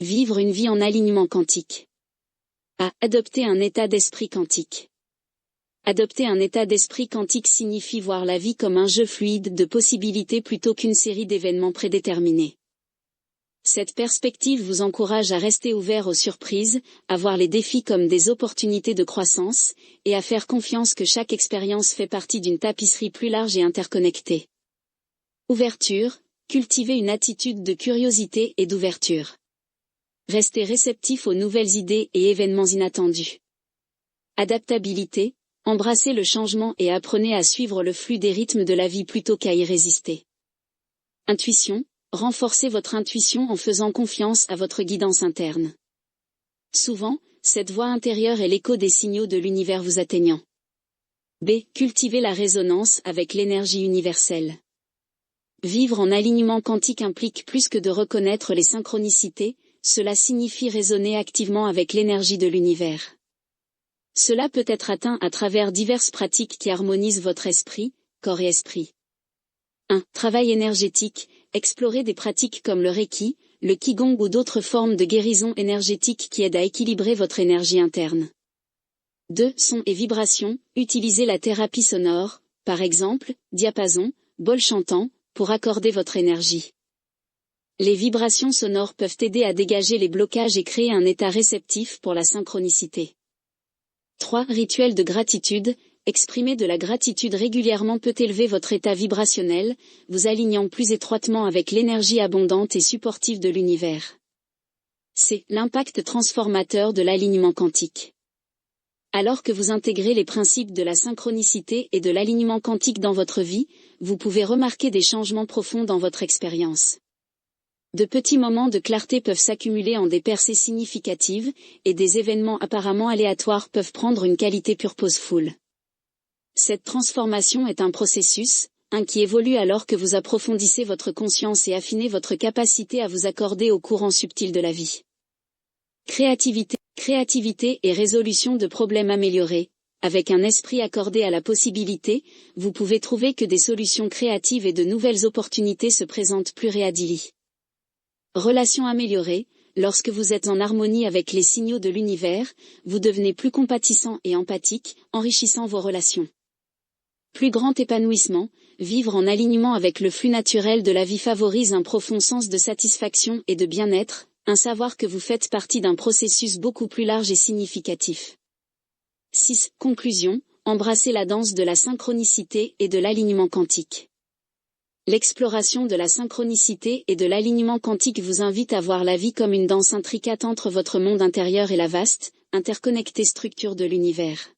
Vivre une vie en alignement quantique. A. Adopter un état d'esprit quantique. Adopter un état d'esprit quantique signifie voir la vie comme un jeu fluide de possibilités plutôt qu'une série d'événements prédéterminés. Cette perspective vous encourage à rester ouvert aux surprises, à voir les défis comme des opportunités de croissance, et à faire confiance que chaque expérience fait partie d'une tapisserie plus large et interconnectée. Ouverture, cultiver une attitude de curiosité et d'ouverture. Restez réceptif aux nouvelles idées et événements inattendus. Adaptabilité, embrassez le changement et apprenez à suivre le flux des rythmes de la vie plutôt qu'à y résister. Intuition, renforcez votre intuition en faisant confiance à votre guidance interne. Souvent, cette voix intérieure est l'écho des signaux de l'univers vous atteignant. B. Cultivez la résonance avec l'énergie universelle. Vivre en alignement quantique implique plus que de reconnaître les synchronicités, cela signifie résonner activement avec l'énergie de l'univers. Cela peut être atteint à travers diverses pratiques qui harmonisent votre esprit, corps et esprit. 1. Travail énergétique, explorez des pratiques comme le Reiki, le Qigong ou d'autres formes de guérison énergétique qui aident à équilibrer votre énergie interne. 2. Son et vibrations, utilisez la thérapie sonore, par exemple, diapason, bol chantant, pour accorder votre énergie. Les vibrations sonores peuvent aider à dégager les blocages et créer un état réceptif pour la synchronicité. 3. Rituel de gratitude, exprimer de la gratitude régulièrement peut élever votre état vibrationnel, vous alignant plus étroitement avec l'énergie abondante et supportive de l'univers. C. L'impact transformateur de l'alignement quantique. Alors que vous intégrez les principes de la synchronicité et de l'alignement quantique dans votre vie, vous pouvez remarquer des changements profonds dans votre expérience. De petits moments de clarté peuvent s'accumuler en des percées significatives, et des événements apparemment aléatoires peuvent prendre une qualité purposeful. Cette transformation est un processus, qui évolue alors que vous approfondissez votre conscience et affinez votre capacité à vous accorder aux courants subtils de la vie. Créativité et résolution de problèmes améliorés. Avec un esprit accordé à la possibilité, vous pouvez trouver que des solutions créatives et de nouvelles opportunités se présentent plus réadili. Relations améliorées, lorsque vous êtes en harmonie avec les signaux de l'univers, vous devenez plus compatissant et empathique, enrichissant vos relations. Plus grand épanouissement, vivre en alignement avec le flux naturel de la vie favorise un profond sens de satisfaction et de bien-être, un savoir que vous faites partie d'un processus beaucoup plus large et significatif. 6. Conclusion, embrassez la danse de la synchronicité et de l'alignement quantique. L'exploration de la synchronicité et de l'alignement quantique vous invite à voir la vie comme une danse intricate entre votre monde intérieur et la vaste, interconnectée structure de l'univers.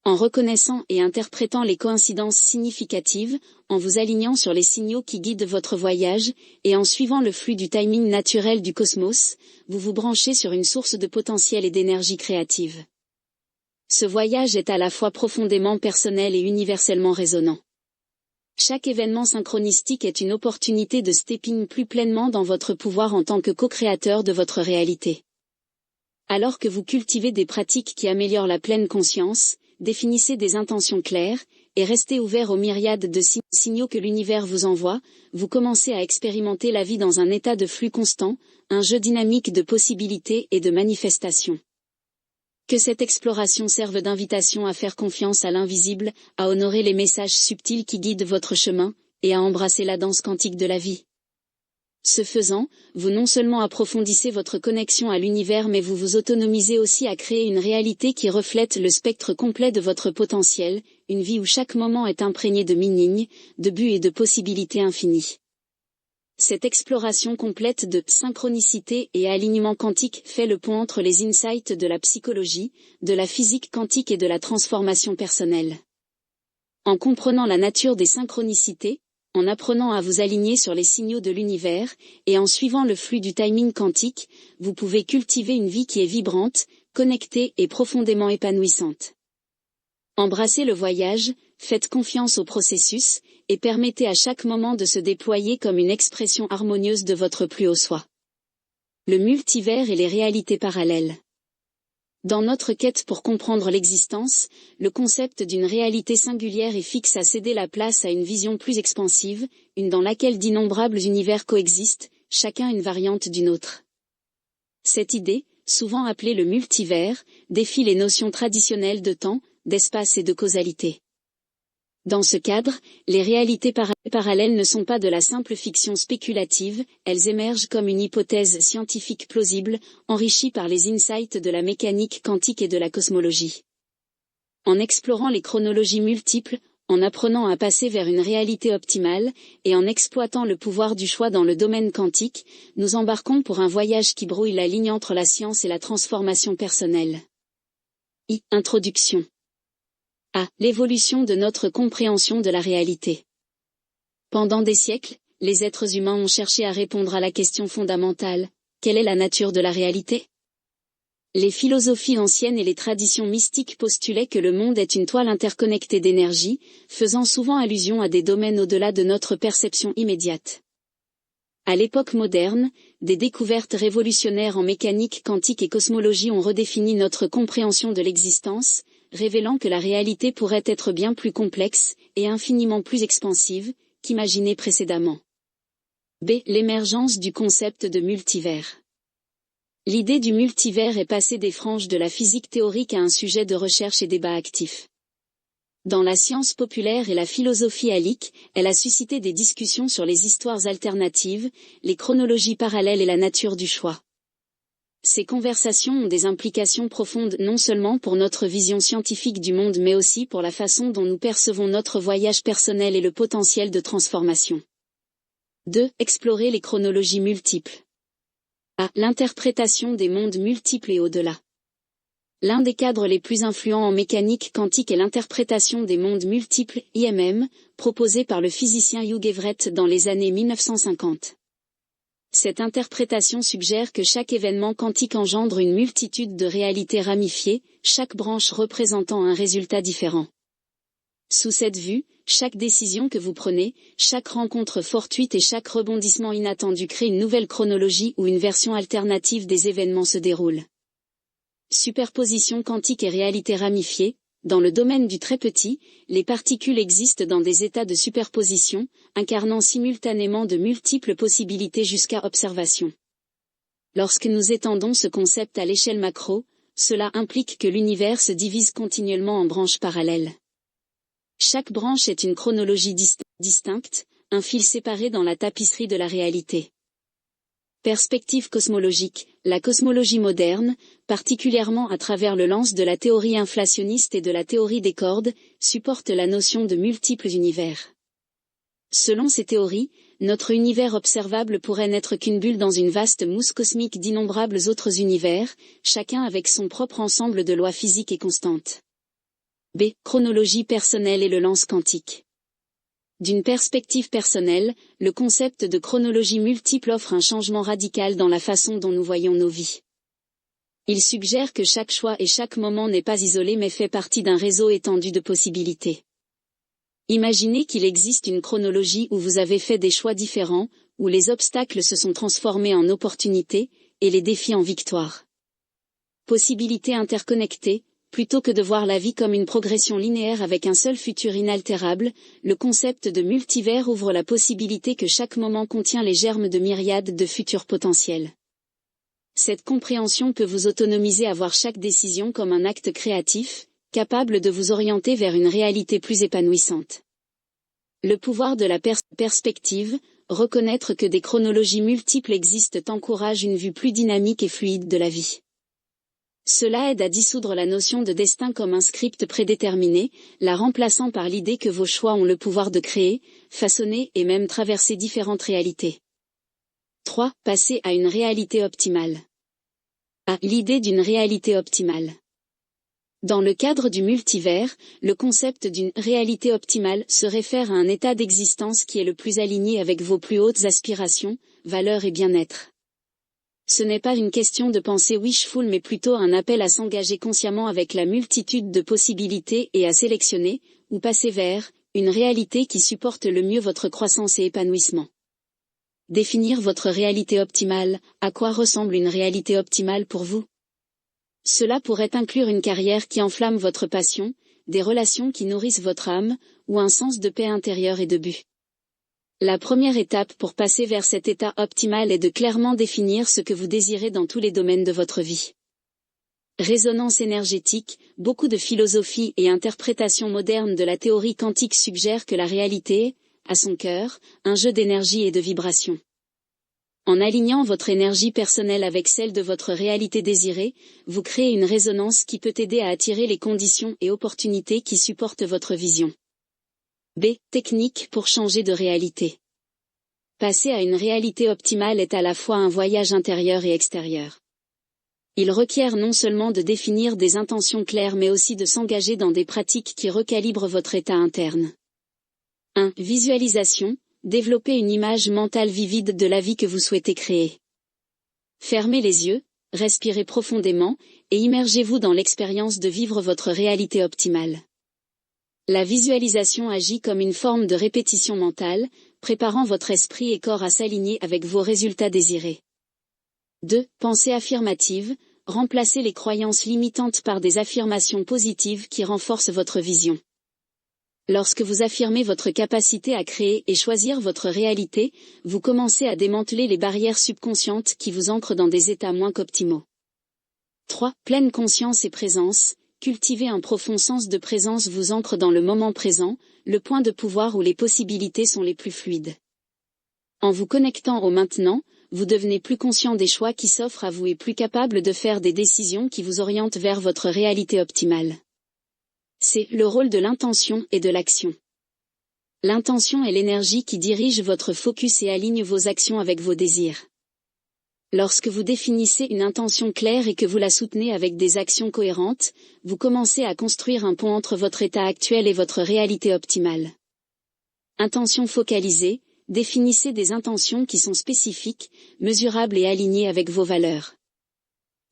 En reconnaissant et interprétant les coïncidences significatives, en vous alignant sur les signaux qui guident votre voyage, et en suivant le flux du timing naturel du cosmos, vous vous branchez sur une source de potentiel et d'énergie créative. Ce voyage est à la fois profondément personnel et universellement résonnant. Chaque événement synchronistique est une opportunité de stepping plus pleinement dans votre pouvoir en tant que co-créateur de votre réalité. Alors que vous cultivez des pratiques qui améliorent la pleine conscience, définissez des intentions claires, et restez ouvert aux myriades de signaux que l'univers vous envoie, vous commencez à expérimenter la vie dans un état de flux constant, un jeu dynamique de possibilités et de manifestations. Que cette exploration serve d'invitation à faire confiance à l'invisible, à honorer les messages subtils qui guident votre chemin, et à embrasser la danse quantique de la vie. Ce faisant, vous non seulement approfondissez votre connexion à l'univers mais vous vous autonomisez aussi à créer une réalité qui reflète le spectre complet de votre potentiel, une vie où chaque moment est imprégné de meaning, de but et de possibilités infinies. Cette exploration complète de synchronicité et alignement quantique fait le pont entre les insights de la psychologie, de la physique quantique et de la transformation personnelle. En comprenant la nature des synchronicités, en apprenant à vous aligner sur les signaux de l'univers, et en suivant le flux du timing quantique, vous pouvez cultiver une vie qui est vibrante, connectée et profondément épanouissante. Embrassez le voyage, faites confiance au processus, et permettez à chaque moment de se déployer comme une expression harmonieuse de votre plus haut soi. Le multivers et les réalités parallèles. Dans notre quête pour comprendre l'existence, le concept d'une réalité singulière et fixe a cédé la place à une vision plus expansive, une dans laquelle d'innombrables univers coexistent, chacun une variante d'une autre. Cette idée, souvent appelée le multivers, défie les notions traditionnelles de temps, d'espace et de causalité. Dans ce cadre, les réalités parallèles ne sont pas de la simple fiction spéculative, elles émergent comme une hypothèse scientifique plausible, enrichie par les insights de la mécanique quantique et de la cosmologie. En explorant les chronologies multiples, en apprenant à passer vers une réalité optimale, et en exploitant le pouvoir du choix dans le domaine quantique, nous embarquons pour un voyage qui brouille la ligne entre la science et la transformation personnelle. Introduction. L'évolution de notre compréhension de la réalité. Pendant des siècles, les êtres humains ont cherché à répondre à la question fondamentale, quelle est la nature de la réalité ? Les philosophies anciennes et les traditions mystiques postulaient que le monde est une toile interconnectée d'énergie, faisant souvent allusion à des domaines au-delà de notre perception immédiate. À l'époque moderne, des découvertes révolutionnaires en mécanique quantique et cosmologie ont redéfini notre compréhension de l'existence, révélant que la réalité pourrait être bien plus complexe et infiniment plus expansive qu'imaginée précédemment. L'émergence du concept de multivers. L'idée du multivers est passée des franges de la physique théorique à un sujet de recherche et débat actif. Dans la science populaire et la philosophie alique, elle a suscité des discussions sur les histoires alternatives, les chronologies parallèles et la nature du choix. Ces conversations ont des implications profondes non seulement pour notre vision scientifique du monde mais aussi pour la façon dont nous percevons notre voyage personnel et le potentiel de transformation. Explorer les chronologies multiples. L'interprétation des mondes multiples et au-delà. L'un des cadres les plus influents en mécanique quantique est l'interprétation des mondes multiples, IMM, proposée par le physicien Hugh Everett dans les années 1950. Cette interprétation suggère que chaque événement quantique engendre une multitude de réalités ramifiées, chaque branche représentant un résultat différent. Sous cette vue, chaque décision que vous prenez, chaque rencontre fortuite et chaque rebondissement inattendu crée une nouvelle chronologie où une version alternative des événements se déroule. Superposition quantique et réalité ramifiée. Dans le domaine du très petit, les particules existent dans des états de superposition, incarnant simultanément de multiples possibilités jusqu'à observation. Lorsque nous étendons ce concept à l'échelle macro, cela implique que l'univers se divise continuellement en branches parallèles. Chaque branche est une chronologie distincte, un fil séparé dans la tapisserie de la réalité. Perspective cosmologique. La cosmologie moderne, particulièrement à travers le lens de la théorie inflationniste et de la théorie des cordes, supporte la notion de multiples univers. Selon ces théories, notre univers observable pourrait n'être qu'une bulle dans une vaste mousse cosmique d'innombrables autres univers, chacun avec son propre ensemble de lois physiques et constantes. Chronologie personnelle et le lens quantique. D'une perspective personnelle, le concept de chronologie multiple offre un changement radical dans la façon dont nous voyons nos vies. Il suggère que chaque choix et chaque moment n'est pas isolé mais fait partie d'un réseau étendu de possibilités. Imaginez qu'il existe une chronologie où vous avez fait des choix différents, où les obstacles se sont transformés en opportunités, et les défis en victoires. Possibilités interconnectées. Plutôt que de voir la vie comme une progression linéaire avec un seul futur inaltérable, le concept de multivers ouvre la possibilité que chaque moment contient les germes de myriades de futurs potentiels. Cette compréhension peut vous autonomiser à voir chaque décision comme un acte créatif, capable de vous orienter vers une réalité plus épanouissante. Le pouvoir de la perspective, reconnaître que des chronologies multiples existent encourage une vue plus dynamique et fluide de la vie. Cela aide à dissoudre la notion de destin comme un script prédéterminé, la remplaçant par l'idée que vos choix ont le pouvoir de créer, façonner et même traverser différentes réalités. Passer à une réalité optimale. L'idée d'une réalité optimale. Dans le cadre du multivers, le concept d'une réalité optimale se réfère à un état d'existence qui est le plus aligné avec vos plus hautes aspirations, valeurs et bien-être. Ce n'est pas une question de pensée wishful mais plutôt un appel à s'engager consciemment avec la multitude de possibilités et à sélectionner, ou passer vers, une réalité qui supporte le mieux votre croissance et épanouissement. Définir votre réalité optimale. À quoi ressemble une réalité optimale pour vous ? Cela pourrait inclure une carrière qui enflamme votre passion, des relations qui nourrissent votre âme, ou un sens de paix intérieure et de but. La première étape pour passer vers cet état optimal est de clairement définir ce que vous désirez dans tous les domaines de votre vie. Résonance énergétique, beaucoup de philosophies et interprétations modernes de la théorie quantique suggèrent que la réalité est, à son cœur, un jeu d'énergie et de vibrations. En alignant votre énergie personnelle avec celle de votre réalité désirée, vous créez une résonance qui peut aider à attirer les conditions et opportunités qui supportent votre vision. B. Technique pour changer de réalité. Passer à une réalité optimale est à la fois un voyage intérieur et extérieur. Il requiert non seulement de définir des intentions claires mais aussi de s'engager dans des pratiques qui recalibrent votre état interne. 1. Visualisation. Développez une image mentale vivide de la vie que vous souhaitez créer. Fermez les yeux, respirez profondément, et immergez-vous dans l'expérience de vivre votre réalité optimale. La visualisation agit comme une forme de répétition mentale, préparant votre esprit et corps à s'aligner avec vos résultats désirés. 2. Pensée affirmative. Remplacez les croyances limitantes par des affirmations positives qui renforcent votre vision. Lorsque vous affirmez votre capacité à créer et choisir votre réalité, vous commencez à démanteler les barrières subconscientes qui vous ancrent dans des états moins qu'optimaux. 3. Pleine conscience et présence. Cultiver un profond sens de présence vous ancre dans le moment présent, le point de pouvoir où les possibilités sont les plus fluides. En vous connectant au maintenant, vous devenez plus conscient des choix qui s'offrent à vous et plus capable de faire des décisions qui vous orientent vers votre réalité optimale. C'est le rôle de l'intention et de l'action. L'intention est l'énergie qui dirige votre focus et aligne vos actions avec vos désirs. Lorsque vous définissez une intention claire et que vous la soutenez avec des actions cohérentes, vous commencez à construire un pont entre votre état actuel et votre réalité optimale. Intention focalisée. Définissez des intentions qui sont spécifiques, mesurables et alignées avec vos valeurs.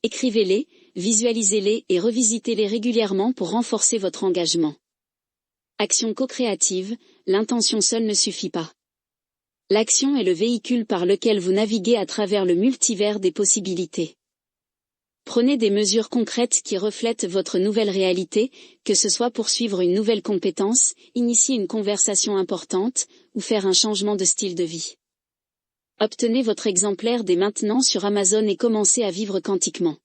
Écrivez-les, visualisez-les et revisitez-les régulièrement pour renforcer votre engagement. Action co-créative. L'intention seule ne suffit pas. L'action est le véhicule par lequel vous naviguez à travers le multivers des possibilités. Prenez des mesures concrètes qui reflètent votre nouvelle réalité, que ce soit poursuivre une nouvelle compétence, initier une conversation importante, ou faire un changement de style de vie. Obtenez votre exemplaire dès maintenant sur Amazon et commencez à vivre quantiquement.